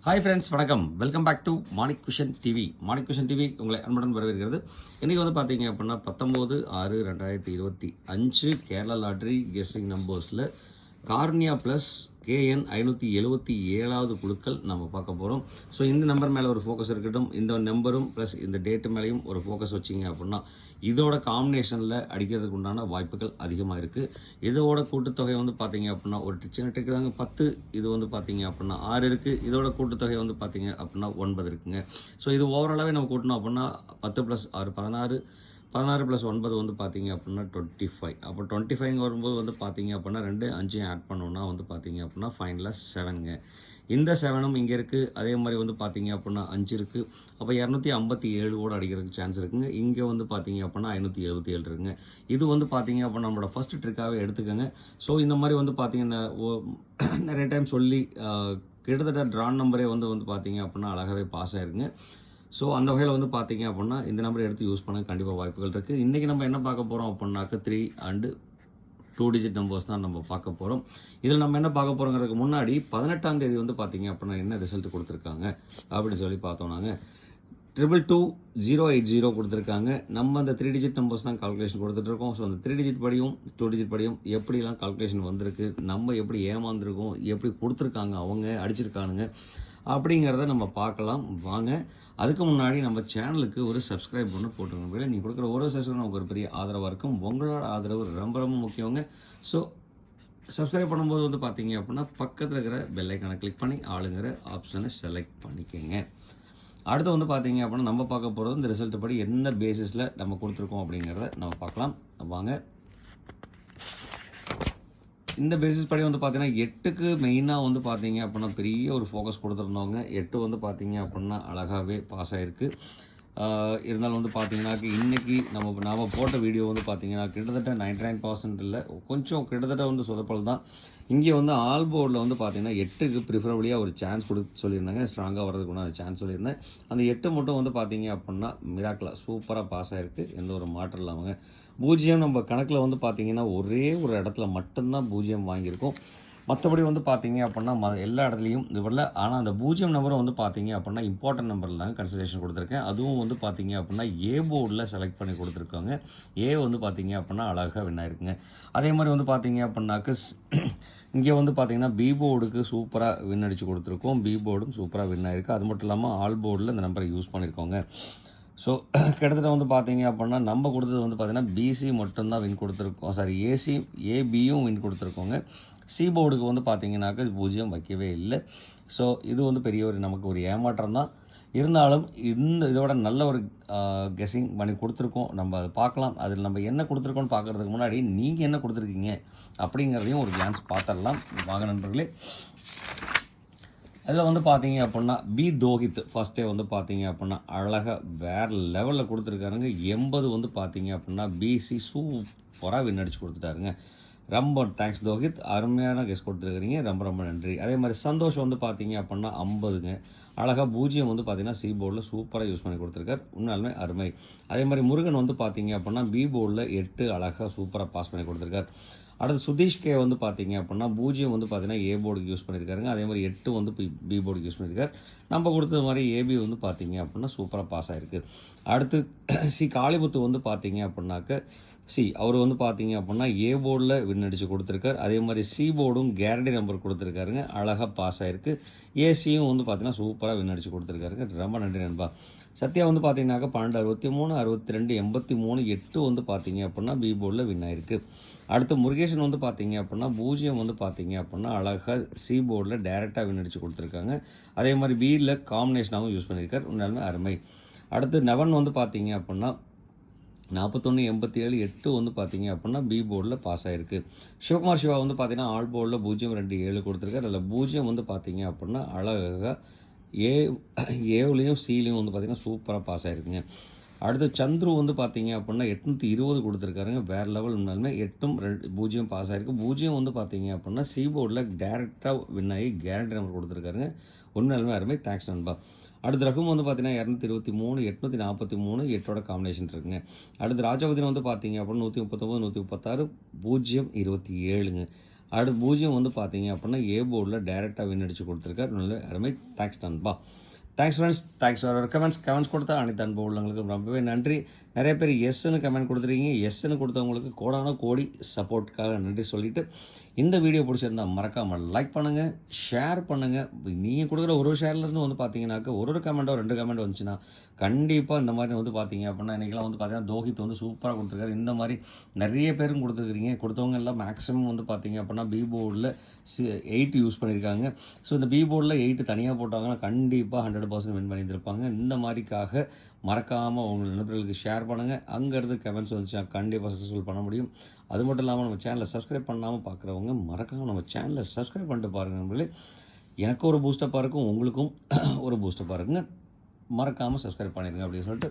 Hi friends, வணக்கம். Welcome back to Manik vision TV. Manik vision TV உங்களை அன்புடன் வரவேற்கிறது. இன்றைக்கி வந்து பார்த்தீங்க அப்படின்னா 19/6/2025 கேரளா லாட்ரி கெஸ்ஸிங் நம்பர்ஸில் கார்னியா ப்ளஸ் KN 577வது குழுக்கள் நம்ம பார்க்க போகிறோம். ஸோ இந்த நம்பர் மேலே ஒரு ஃபோக்கஸ் இருக்கட்டும். இந்த நம்பரும் ப்ளஸ் இந்த டேட்டு மேலேயும் ஒரு ஃபோக்கஸ் வச்சிங்க அப்படின்னா இதோட காம்பினேஷனில் அடிக்கிறதுக்கு உண்டான வாய்ப்புகள் அதிகமாக இருக்குது. இதோட கூட்டுத்தொகை வந்து பார்த்தீங்க அப்படின்னா ஒரு சின்ன ட்ரிக்கு தாங்க. 10 இது வந்து பார்த்தீங்க அப்படின்னா 6 இருக்குது. இதோட கூட்டுத்தொகை வந்து பார்த்தீங்க அப்படின்னா 9 இருக்குங்க. ஸோ இது ஓவராலாகவே நம்ம கூட்டணும் அப்படின்னா 10 + 6 16 16 + 9 வந்து பார்த்தீங்க அப்படின்னா 25. அப்போ 25 வரும்போது வந்து பார்த்தீங்க அப்படின்னா 2 5 ஆட் பண்ணோன்னா வந்து பார்த்தீங்க அப்படின்னா ஃபைனலாக 7ங்க. இந்த 7ம் இங்கே இருக்குது. அதே மாதிரி வந்து பார்த்தீங்க அப்படின்னா 5 இருக்குது. அப்போ 257 கூட அடிக்கிறதுக்கு சான்ஸ் இருக்குங்க. இங்கே வந்து பார்த்தீங்க அப்படின்னா 577 இருக்குங்க. இது வந்து பார்த்தீங்க அப்படின்னா நம்மளோட ஃபஸ்ட்டு ட்ரிக்காகவே எடுத்துக்கோங்க. ஸோ இந்த மாதிரி வந்து பார்த்தீங்கன்னா நிறைய டைம் சொல்லி கிட்டத்தட்ட ட்ரான் நம்பரே வந்து பார்த்தீங்க அப்படின்னா அழகாகவே பாஸ் ஆயிருக்குங்க. ஸோ அந்த வகையில் வந்து பார்த்தீங்க அப்படின்னா இந்த நம்பரை எடுத்து யூஸ் பண்ண கண்டிப்பாக வாய்ப்புகள் இருக்குது. இன்றைக்கி நம்ம என்ன பார்க்க போகிறோம் அப்படின்னாக்க 3 and 2 digit நம்பர்ஸ் தான் நம்ம பார்க்க போகிறோம். இதில் நம்ம என்ன பார்க்க போகிறோங்கிறதுக்கு முன்னாடி 18ஆம் தேதி வந்து பார்த்தீங்க அப்படின்னா என்ன ரிசல்ட் கொடுத்துருக்காங்க அப்படின்னு சொல்லி பார்த்தோம்னாங்க 222080 கொடுத்துருக்காங்க. நம்ம அந்த 3 digit நம்பர்ஸ் தான் கால்குலேஷன் கொடுத்துட்ருக்கோம். ஸோ அந்த 3 digit படியும் 2 digit படியும் எப்படிலாம் கால்குலேஷன் வந்திருக்கு, நம்ம எப்படி ஏமாந்துருக்கோம், எப்படி கொடுத்துருக்காங்க, அவங்க அடிச்சிருக்கானுங்க அப்படிங்கிறத நம்ம பார்க்கலாம் வாங்க. அதுக்கு முன்னாடி நம்ம சேனலுக்கு ஒரு சப்ஸ்கிரைப் பண்ணி போட்டுருங்க. நீங்கள் கொடுக்குற ஒரு சப்ஸ்கிரைப் நமக்கு ஒரு பெரிய ஆதரவாக இருக்கும். உங்களோட ஆதரவு ரொம்ப ரொம்ப முக்கியங்க. ஸோ சப்ஸ்கிரைப் பண்ணும்போது வந்து பார்த்தீங்க அப்படின்னா பக்கத்தில் இருக்கிற பெல் ஐக்கானை கிளிக் பண்ணி ஆளுங்கிற ஆப்ஷனை செலக்ட் பண்ணிக்கோங்க. அடுத்து வந்து பார்த்தீங்க அப்படின்னா நம்ம பார்க்க போகிறது இந்த ரிசல்ட் படி எந்த பேசிஸில் நம்ம கொடுத்துருக்கோம் அப்படிங்கிறத நம்ம பார்க்கலாம் வாங்க. இந்த பேசிஸ் படி வந்து பார்த்தீங்கன்னா 8க்கு மெயினாக வந்து பார்த்தீங்க அப்படின்னா பெரிய ஒரு ஃபோக்கஸ் கொடுத்துருந்தவங்க 8 வந்து பார்த்தீங்க அப்படின்னா அழகாகவே பாஸ் ஆகிருக்கு. இருந்தாலும் வந்து பார்த்தீங்கன்னாக்க இன்றைக்கி நாம் போட்ட வீடியோ வந்து பார்த்தீங்கன்னா கிட்டத்தட்ட 99% இல்லை, கொஞ்சம் கிட்டத்தட்ட வந்து சொதப்பல் தான். இங்கே வந்து ஆல் போர்டில் வந்து பார்த்தீங்கன்னா 8க்கு ப்ரிஃபரபிளியாக ஒரு சான்ஸ் கொடுத்து சொல்லியிருந்தாங்க. ஸ்ட்ராங்காக வர்றதுக்கு ஒரு சான்ஸ் சொல்லியிருந்தேன். அந்த 8 மட்டும் வந்து பார்த்தீங்க அப்படின்னா மிராக்கிளாக சூப்பராக பாஸ் ஆகிருக்கு. எந்த ஒரு மாற்றம் இல்லாமல் 0 நம்ம கணக்கில் வந்து பார்த்தீங்கன்னா ஒரே ஒரு இடத்துல மட்டும்தான் 0 வாங்கியிருக்கோம். மற்றபடி வந்து பார்த்தீங்க அப்படின்னா எல்லா இடத்துலையும் இது வரல. ஆனால் அந்த 0 நம்பரும் வந்து பார்த்தீங்க அப்படின்னா இம்பார்ட்டன்ட் நம்பரில் தாங்க கன்சிடரேஷன் கொடுத்துருக்கேன். அதுவும் வந்து பார்த்தீங்க அப்படின்னா ஏ போர்டில் செலக்ட் பண்ணி கொடுத்துருக்காங்க. ஏ வந்து பார்த்தீங்க அப்படின்னா அழகாக வின் ஆயிருக்குங்க. அதே மாதிரி வந்து பார்த்தீங்க அப்படின்னாக்க இங்கே வந்து பார்த்தீங்கன்னா பி போர்டுக்கு சூப்பராக வின் அடித்து கொடுத்துருக்கோம். பி போர்டும் சூப்பராக வின் ஆயிருக்கு. அது மட்டும் இல்லாமல் ஆல் போர்டில் இந்த நம்பரை யூஸ் பண்ணியிருக்கோங்க. ஸோ கிட்டத்தட்ட வந்து பார்த்தீங்க அப்படின்னா நம்ம கொடுத்தது வந்து பார்த்தீங்கன்னா பிசி மட்டும்தான் வின் கொடுத்துருக்கோம். சாரி, ஏபியும் வின் கொடுத்துருக்கோங்க. சி போர்டுக்கு வந்து பார்த்தீங்கன்னாக்க 0 வைக்கவே இல்லை. ஸோ இது வந்து பெரிய ஒரு நமக்கு ஒரு ஏமாற்றம் தான். இருந்தாலும் இதோட நல்ல ஒரு கெஸ்ஸிங் பண்ணி கொடுத்துருக்கோம். நம்ம அதை பார்க்கலாம். அதில் நம்ம என்ன கொடுத்துருக்கோன்னு பார்க்குறதுக்கு முன்னாடி நீங்கள் என்ன கொடுத்துருக்கீங்க அப்படிங்கிறதையும் ஒரு கிளான்ஸ் பார்த்துடலாம் வாங்க நண்பர்களே. அதில் வந்து பார்த்தீங்க அப்படின்னா பி தோஹித் ஃபஸ்ட்டே வந்து பார்த்தீங்க அப்படின்னா அழகாக வேறு லெவலில் கொடுத்துருக்காருங்க. 80 வந்து பார்த்தீங்க அப்படின்னா பிசி சூப்பராக வின் அடிச்சு கொடுத்துட்டாருங்க. ரொம்ப தேங்க்ஸ் தோஹித், அருமையான கெஸ் கொடுத்துருக்குறீங்க, ரொம்ப ரொம்ப நன்றி. அதே மாதிரி சந்தோஷம் வந்து பார்த்தீங்க அப்படின்னா 50ங்க. அழகாக 0 வந்து பார்த்தீங்கன்னா சி போர்டில் சூப்பராக யூஸ் பண்ணி கொடுத்துருக்காரு, உண்மையாலுமே அருமை. அதே மாதிரி முருகன் வந்து பார்த்தீங்க அப்படின்னா பி போர்டில் 8 அழகாக சூப்பராக பாஸ் பண்ணி கொடுத்துருக்காரு. அடுத்து சுதீஷ் கே வந்து பார்த்தீங்க அப்படின்னா 0 வந்து பார்த்தீங்கன்னா ஏ போர்டுக்கு யூஸ் பண்ணியிருக்காருங்க. அதே மாதிரி 8 வந்து பி போர்டுக்கு யூஸ் பண்ணியிருக்காரு. நம்ம கொடுத்தது மாதிரி ஏபி வந்து பார்த்தீங்க அப்படின்னா சூப்பராக பாஸ் ஆகிருக்கு. அடுத்து காளிமுத்து வந்து பார்த்தீங்க அப்படின்னாக்க அவர் வந்து பார்த்தீங்க அப்படின்னா ஏ போர்டில் வின் அடித்து கொடுத்துருக்காரு. அதே மாதிரி சி போர்டும் கேரண்டி நம்பர் கொடுத்துருக்காருங்க, அழகாக பாஸ் ஆகிருக்கு. ஏசியும் வந்து பார்த்தீங்கன்னா சூப்பராக வின் அடித்து கொடுத்துருக்காருங்க, ரொம்ப நன்றி நண்பா. சத்யா வந்து பார்த்தீங்கன்னாக்கா 12 63 62 83 8 வந்து பார்த்தீங்க அப்படின்னா பி போர்டில் வின் ஆயிருக்கு. அடுத்து முருகேசன் வந்து பார்த்தீங்க அப்படின்னா 0 வந்து பார்த்தீங்க அப்படின்னா அழகாக சி போர்டில் டேரெக்டாக வின் அடித்து கொடுத்துருக்காங்க. அதே மாதிரி பியில் காம்பினேஷனாகவும் யூஸ் பண்ணியிருக்காரு, உண்மையாலுமே அருமை. அடுத்து நவன் வந்து பார்த்தீங்க அப்படின்னா 41 87 8 வந்து பார்த்தீங்க அப்படின்னா பி போர்டில் பாஸ் ஆகிருக்கு. சிவகுமார் சிவா வந்து பார்த்தீங்கன்னா ஆல் போர்டில் 0 2 7 கொடுத்துருக்காரு. அதில் 0 வந்து பார்த்தீங்க அப்படின்னா அழகாக ஏவுலேயும் சிலையும் வந்து பார்த்தீங்கன்னா சூப்பராக பாஸ் ஆகிருக்குங்க. அடுத்து சந்துரு வந்து பார்த்தீங்க அப்படின்னா 820 கொடுத்துருக்காருங்க, வேறு லெவல். உண்மையாலுமே 8ம் 0 பாஸ் ஆகிருக்கு. 0 வந்து பார்த்தீங்க அப்படின்னா சி போர்டில் டேரெக்டாக வின் ஆகி கேரண்டி நம்பர் கொடுத்துருக்காருங்க, உண்மையாலுமே அருமை, தேங்க்ஸ் நண்பா. அடுத்து ரகும் வந்து பார்த்தீங்கன்னா 223 843 8ஓட காம்பினேஷன் இருக்குங்க. அடுத்து ராஜாவதினம் வந்து பார்த்தீங்க அப்படின்னா 139 136 0 27ங்க. அடுத்து 0 வந்து பார்த்தீங்க அப்படின்னா ஏ போர்டில் டைரெக்டாக வின் அடித்து கொடுத்துருக்காரு. நல்ல அருமை. தேங்க்ஸ் நண்பா. Thanks friends. Thanks for comments கொடுத்தா அனைத்து அன்பு உள்ளவங்களுக்கு ரொம்பவே நன்றி. நிறைய பேர் எஸ்ன்னு கமெண்ட் கொடுத்துருக்கீங்க. எஸ்ன்னு கொடுத்தவங்களுக்கு கோடான கோடி சப்போர்ட்டுக்காக நன்றி சொல்லிவிட்டு, இந்த வீடியோ பிடிச்சிருந்தா மறக்காமல் லைக் பண்ணுங்கள், ஷேர் பண்ணுங்கள். நீங்கள் கொடுக்குற ஒரு ஷேர்லேருந்து வந்து பார்த்தீங்கன்னாக்கா ஒரு கமெண்ட்டோ 2 கமெண்ட் வந்துச்சுன்னா கண்டிப்பாக இந்த மாதிரி வந்து பார்த்தீங்க அப்படின்னா இன்றைக்கெலாம் வந்து பார்த்தீங்கன்னா தோஹித் வந்து சூப்பராக கொடுத்துருக்காரு. இந்த மாதிரி நிறைய பேரும் கொடுத்துருக்குறீங்க. கொடுத்தவங்க எல்லாம் மேக்ஸிமம் வந்து பார்த்தீங்க அப்படின்னா பி போர்டில் 8 யூஸ் பண்ணியிருக்காங்க. ஸோ இந்த பி போர்டில் 8 தனியாக போட்டாங்கன்னா கண்டிப்பாக 100% வின் பண்ணியிருப்பாங்க. இந்த மாதிரிக்காக மறக்காமல் உங்கள் நண்பர்களுக்கு ஷேர் பண்ணுங்கள். அங்கேருந்து கமெண்ட்ஸ் வந்துச்சுன்னா கண்டிப்பாக சக்ஸஸ்ஃபுல் பண்ண முடியும். அது மட்டும் இல்லாமல் நம்ம சேனலை சப்ஸ்கிரைப் பண்ணாமல் பார்க்குறவங்க மறக்காமல் நம்ம சேனலை சப்ஸ்கிரைப் பண்ணிட்டு பாருங்கள் நண்பர்களே. எனக்கு ஒரு பூஸ்டப்பாக இருக்கும், உங்களுக்கும் ஒரு பூஸ்டப்பாக இருக்குங்க. மறக்காமல் சப்ஸ்கிரைப் பண்ணிடுங்க அப்படின்னு சொல்லிட்டு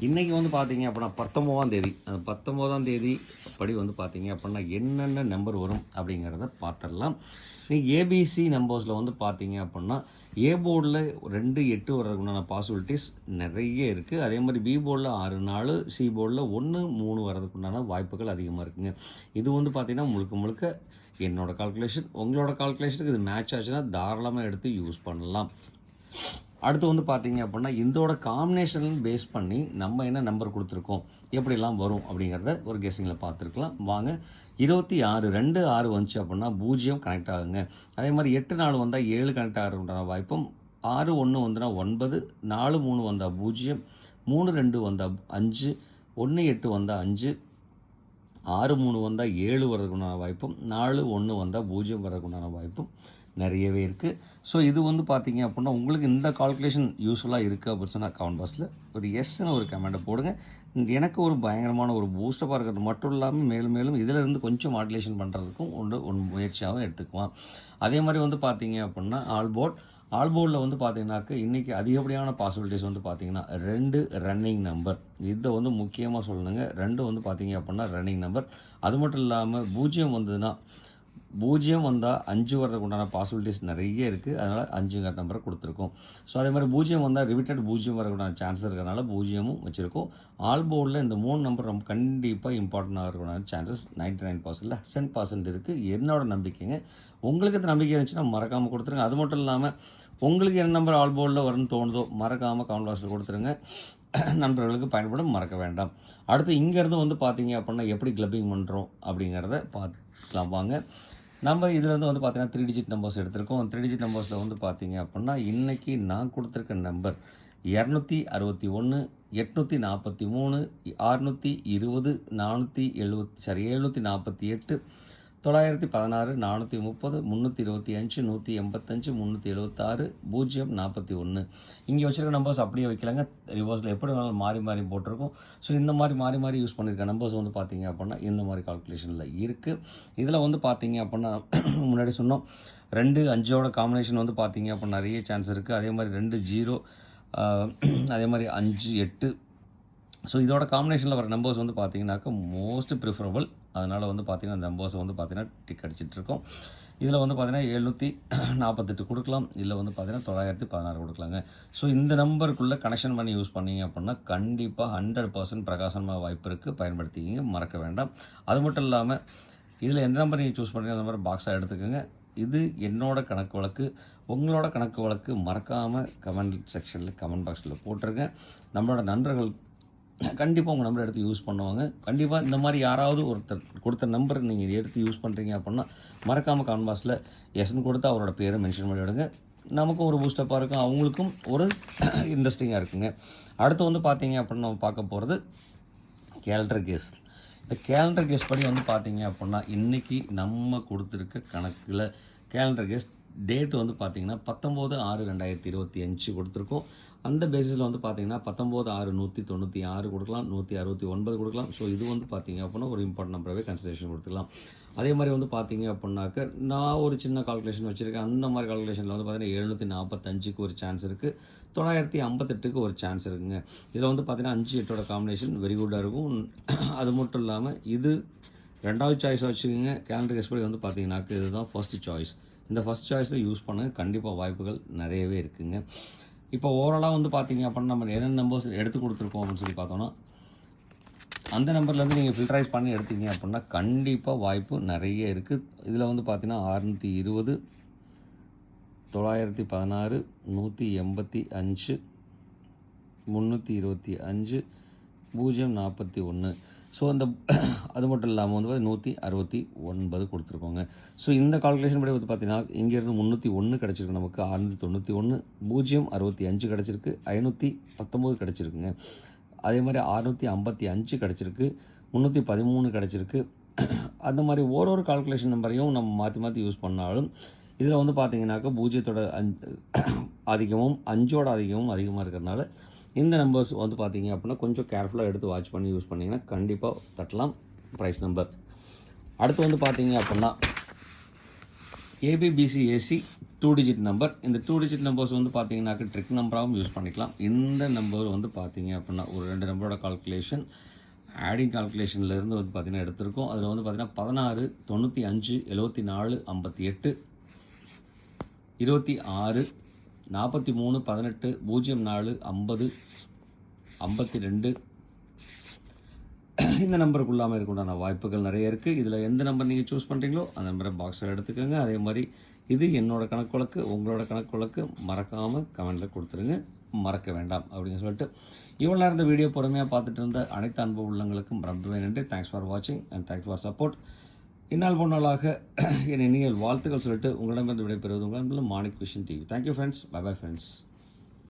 இன்றைக்கி வந்து பார்த்தீங்க அப்படின்னா 19ஆம் தேதி, அந்த 19ஆம் தேதி படி வந்து பார்த்தீங்க அப்படின்னா என்னென்ன நம்பர் வரும் அப்படிங்கிறத பார்த்துடலாம். இன்றைக்கி ஏபிசி நம்பர்ஸில் வந்து பார்த்தீங்க அப்படின்னா ஏ போர்டில் 2, 8 வர்றதுக்குண்டான பாசிபிலிட்டிஸ் நிறைய இருக்குது. அதே மாதிரி பி போர்டில் 6, 4, சி போர்டில் 1, 3 வர்றதுக்குண்டான வாய்ப்புகள் அதிகமாக இருக்குங்க. இது வந்து பார்த்திங்கன்னா முழுக்க என்னோடய கால்குலேஷன். உங்களோட கால்குலேஷனுக்கு இது மேட்ச் ஆச்சுன்னா தாராளமாக எடுத்து யூஸ் பண்ணலாம். அடுத்து வந்து பார்த்தீங்க அப்படின்னா இதோட காம்பினேஷன் பேஸ் பண்ணி நம்ம என்ன நம்பர் கொடுத்துருக்கோம், எப்படிலாம் வரும் அப்படிங்கிறத ஒரு கெஸ்ஸிங்கில் பார்த்துருக்கலாம். வாங்க. 26, 2, 6 வந்துச்சு அப்படின்னா 0 கனெக்ட் ஆகுங்க. அதே மாதிரி 8, 4 வந்தால் 7 கனெக்ட் ஆகிறதுக்கான வாய்ப்பும், 6, 1 வந்துன்னா 9, 4, 3 வந்தால் 0, 3, 2 வந்தால் 5, 1, 8 வந்தால் 5, 6, 3 வந்தால் 7 வர்றதுக்குண்டான வாய்ப்பும், 4, 1 வந்தால் 0 வர்றதுக்குண்டான வாய்ப்பும் நிறையவே இருக்குது. ஸோ இது வந்து பார்த்தீங்க அப்படின்னா உங்களுக்கு இந்த கால்குலேஷன் யூஸ்ஃபுல்லாக இருக்குது அப்படின்னு சொன்னால் கமெண்ட் பாக்ஸில் ஒரு எஸ்ன்னு ஒரு கமெண்ட்டை போடுங்க. எனக்கு ஒரு பயங்கரமான ஒரு பூஸ்டப்பாக இருக்கிறது மட்டும் இல்லாமல் மேலும் இதிலிருந்து கொஞ்சம் மாடுலேஷன் பண்ணுறதுக்கும் ஒன்று முயற்சியாகவும் எடுத்துக்குவோம். அதே மாதிரி வந்து பார்த்தீங்க அப்படின்னா ஆல்போர்டில் வந்து பார்த்தீங்கன்னாக்க இன்றைக்கி அதிகப்படியான பாசிபிலிட்டிஸ் வந்து பார்த்தீங்கன்னா 2 ரன்னிங் நம்பர். இதை வந்து முக்கியமாக சொல்லணுங்க. 2 வந்து பார்த்தீங்க அப்படின்னா ரன்னிங் நம்பர். அது மட்டும் இல்லாமல் 0 வந்ததுன்னா 0 வந்தால் 5 வர்றதுக்கு உண்டான பாசிபிலிட்டிஸ் நிறைய இருக்குது. அதனால் 5ங்கிற நம்பரை கொடுத்துருக்கோம். ஸோ அதே மாதிரி 0 வந்தால் ரிப்பீட்டட் 0 வரக்கூடான சான்ஸ் இருக்கிறதுனால 0ம் வச்சுருக்கோம். ஆல் போர்டில் இந்த 3 நம்பர் ரொம்ப கண்டிப்பாக இம்பார்ட்டண்டாக இருக்கக்கூடான சான்சஸ் 99%, 100% இருக்குது. என்னோட நம்பிக்கைங்க. உங்களுக்கு இந்த நம்பிக்கை இருந்துச்சுன்னா மறக்காமல் கொடுத்துருங்க. அது மட்டும் இல்லாமல் உங்களுக்கு என்ன நம்பர் ஆல் போர்டில் வரும்னு தோணுதோ மறக்காமல் கமெண்ட் பாக்ஸில் கொடுத்துருங்க. நண்பர்களுக்கு பயன்படும், மறக்க வேண்டாம். அடுத்து இங்கேருந்து வந்து பார்த்தீங்க அப்படின்னா எப்படி கிளப்பிங் பண்ணுறோம் அப்படிங்கிறத பார்த்துக்கலாம் வாங்க. நம்ம இதிலேருந்து வந்து பார்த்தீங்கன்னா 3 டிஜிட் நம்பர்ஸ் எடுத்திருக்கோம். 3 டிஜிட் நம்பர்ஸில் வந்து பார்த்தீங்க அப்படின்னா இன்றைக்கி நான் கொடுத்துருக்க நம்பர் 261, 843, 620, 748, 916, 430, 325, 185, 376, 041. இங்கே வச்சுருக்க நம்பர்ஸ் அப்படியே வைக்கலாங்க. ரிவர்ஸில் எப்படி வேணாலும் மாறி போட்டிருக்கோம். ஸோ இந்த மாதிரி மாறி யூஸ் பண்ணியிருக்க நம்பர்ஸ் வந்து பார்த்தீங்க அப்படின்னா இந்த மாதிரி கால்குலேஷனில் இருக்குது. இதில் வந்து பார்த்தீங்க அப்படின்னா முன்னாடி சொன்னோம் 2, 5ஓட காம்பினேஷன் வந்து பார்த்தீங்க அப்படின்னா நிறைய சான்ஸ் இருக்குது. அதே மாதிரி 2, 0, அதே மாதிரி 5, 8. ஸோ இதோட காம்பினேஷனில் வர நம்பர்ஸ் வந்து பார்த்தீங்கன்னாக்கா மோஸ்ட் ப்ரிஃபரபிள். அதனால் வந்து பார்த்தீங்கன்னா நம்பர்ஸை வந்து பார்த்தீங்கன்னா டிக் அடிச்சிட்ருக்கோம். இதில் வந்து பார்த்தீங்கன்னா 748 கொடுக்கலாம், இல்லை வந்து பார்த்தீங்கன்னா 916 கொடுக்கலாங்க. ஸோ இந்த நம்பருக்குள்ளே கனெக்ஷன் பண்ணி யூஸ் பண்ணிங்க அப்படின்னா கண்டிப்பாக 100% பிரகாசமாக வாய்ப்பு இருக்குது. பயன்படுத்திக்கிங்க, மறக்க வேண்டாம். அது மட்டும் இல்லாமல் இதில் எந்த நம்பர் நீங்கள் சூஸ் பண்ணுறீங்க அந்த மாதிரி பாக்ஸாக எடுத்துக்கோங்க. இது என்னோட கணக்கு வழக்கு. உங்களோட கணக்கு வழக்கு மறக்காமல் கமெண்ட் செக்ஷனில் கமெண்ட் பாக்ஸில் போட்டுருங்க. நம்மளோட நண்பர்கள் கண்டிப்பாக உங்கள் நம்பரை எடுத்து யூஸ் பண்ணுவாங்க. கண்டிப்பாக இந்த மாதிரி யாராவது ஒருத்தர் கொடுத்த நம்பர் நீங்கள் எடுத்து யூஸ் பண்ணுறீங்க அப்படின்னா மறக்காமல் கமெண்ட் பாக்ஸில் எஸ்ன்னு கொடுத்து அவரோட பேரை மென்ஷன் பண்ணி விடுங்க. நமக்கும் ஒரு பூஸ்டப்பாக இருக்கும், அவங்களுக்கும் ஒரு இன்ட்ரெஸ்டிங்காக இருக்குங்க. அடுத்து வந்து பார்த்தீங்க அப்படின்னா நம்ம பார்க்க போகிறது கேலண்டர் கேஸ். இந்த கேலண்டர் கேஸ் படி வந்து பார்த்தீங்க அப்படின்னா இன்றைக்கி நம்ம கொடுத்துருக்க கணக்கில் கேலண்டர் கேஸ் டேட் வந்து பார்த்திங்கன்னா 19/6/2025 கொடுத்துருக்கோம். அந்த பேசிஸில் வந்து பார்த்திங்கன்னா 19/6/196 கொடுக்கலாம், 169 கொடுக்கலாம். ஸோ இது வந்து பார்த்திங்க அப்படின்னா ஒரு இம்பார்ட்டன்ட் நம்பராகவே கன்சிடரேஷன் கொடுத்துக்கலாம். அதே மாதிரி வந்து பார்த்திங்க அப்படின்னாக்க நான் ஒரு சின்ன கால்குலேஷன் வச்சுருக்கேன். அந்த மாதிரி கால்குலேஷனில் வந்து பார்த்திங்கன்னா 745க்கு ஒரு சான்ஸ் இருக்குது, 958க்கு ஒரு சான்ஸ் இருக்குங்க. இதில் வந்து பார்த்திங்கன்னா 5, 8ஓட காம்பினேஷன் வெரி குட்டாக இருக்கும். அது மட்டும் இல்லாமல் இது 2வது சாய்ஸாக வச்சுக்கோங்க. கேலண்டர் கேஸ் படி வந்து பார்த்திங்கனாக்க இதுதான் ஃபர்ஸ்ட் சாய்ஸ். இந்த ஃபஸ்ட் சாய்ஸில் யூஸ் பண்ண கண்டிப்பாக வாய்ப்புகள் நிறையவே இருக்குங்க. இப்போ ஓவராலாக வந்து பார்த்திங்க அப்படின்னா நம்ம என்னென்ன நம்பர்ஸ் எடுத்து கொடுத்துருக்கோம் அப்படின்னு சொல்லி பார்த்தோன்னா அந்த நம்பர்லேருந்து நீங்கள் ஃபில்டரைஸ் பண்ணி எடுத்தீங்க அப்படின்னா கண்டிப்பாக வாய்ப்பு நிறைய இருக்குது. இதில் வந்து பார்த்தீங்கன்னா 620, 916, 185, 325, 041. ஸோ அந்த அது மட்டும் இல்லாமல் வந்து 169 கொடுத்துருக்கோங்க. ஸோ இந்த கால்குலேஷன் படி வந்து பார்த்தீங்கன்னா இங்கேருந்து 301 கிடச்சிருக்கு, நமக்கு 691, 065 கிடச்சிருக்கு, 519 கிடச்சிருக்குங்க. அதே மாதிரி 655 கிடச்சிருக்கு, 313 கிடச்சிருக்கு. அந்த மாதிரி ஒரு கால்குலேஷன் நம்பரையும் நம்ம மாற்றி மாற்றி யூஸ் பண்ணாலும் இதில் வந்து பார்த்தீங்கன்னாக்கா 0 அதிகமும் 5 அதிகமாக இருக்கிறதுனால இந்த நம்பர்ஸ் வந்து பார்த்தீங்க அப்படின்னா கொஞ்சம் கேர்ஃபுல்லாக எடுத்து வாட்ச் பண்ணி யூஸ் பண்ணிங்கன்னா கண்டிப்பாக தட்டலாம் ப்ரைஸ் நம்பர். அடுத்து வந்து பார்த்தீங்க அப்படின்னா ABBCAC 2 டிஜிட் நம்பர். இந்த 2 டிஜிட் நம்பர்ஸ் வந்து பார்த்தீங்கன்னாக்க ட்ரிக் நம்பராகவும் யூஸ் பண்ணிக்கலாம். இந்த நம்பர் வந்து பார்த்தீங்க அப்படின்னா ஒரு 2 நம்பரோட கால்குலேஷன் ஆடிங் கால்குலேஷன்லேருந்து வந்து பார்த்தீங்கன்னா எடுத்திருக்கோம். அதில் வந்து பார்த்தீங்கன்னா 16, 95, 74, 58, 26, 43, 18, 04, 50, 52 இந்த நம்பருக்குள்ளாமல் இருக்கணும்னா வாய்ப்புகள் நிறைய இருக்குது. இதில் எந்த நம்பர் நீங்கள் சூஸ் பண்ணுறீங்களோ அந்த நம்பரை பாக்ஸில் எடுத்துக்கோங்க. அதே மாதிரி இது என்னோடய கணக்கு வழக்கு, உங்களோட கணக்கு வழக்கு மறக்காமல் கமெண்ட்டில் கொடுத்துருங்க, மறக்க வேண்டாம் அப்படின்னு சொல்லிட்டு இவ்வளோ நேரம் இந்த வீடியோ பொறுமையாக பார்த்துட்டு இருந்த அனைத்து அன்பு உள்ளங்களுக்கும் ரொம்பவே நன்றி. தேங்க்ஸ் ஃபார் வாட்சிங் அண்ட் தேங்க்ஸ் ஃபார் சப்போர்ட். இந்நாள் பொன்னாளாக என் இனிய வாழ்த்துக்கள் சொல்லிட்டு உங்களிடமிருந்து விடைபெறுவது உங்கள் Manik vision TV. Thank you friends. Bye bye friends.